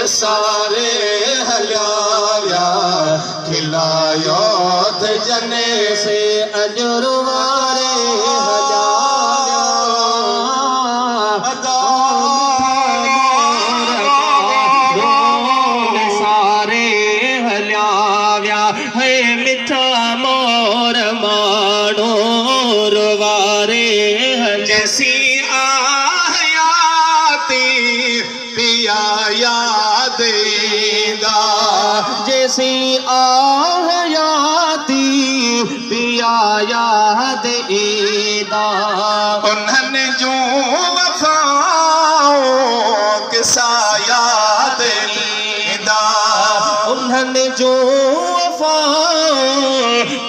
विसारे हलिया खिलायो थे जने से अजरवारे जैसी आहयाती पिया याद ईदा जैसी आहयाती पिया याद ईदा उन्हने जो वफाओ किसा याद ईदा उन्हने जो वफाओ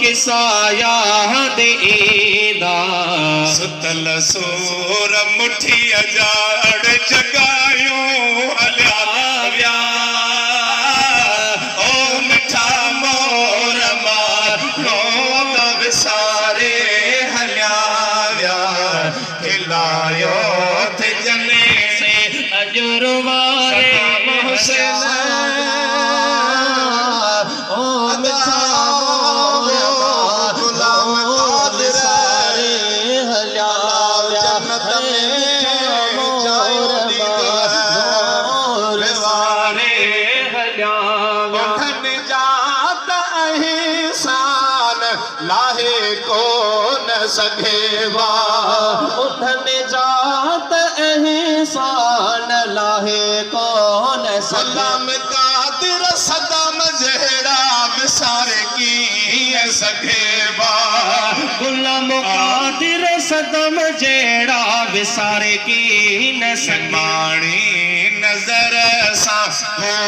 किसा याद ईदा सुतल सोर मुठी अजाड़ जगायो हलिया व्या ओ मिठा मोर मारो विसारे हलिया व्या खिलायो थे जने से अजरवारे हुसैन ओ मिठा लाहे कौन सघेवा उठने जात एहसान लाहे कौन सलाम कादिर सदम जहरा विसारे की सघेवा गुलाम कादिर सदम जेड़ा विसारे की न माणी नजर सा हो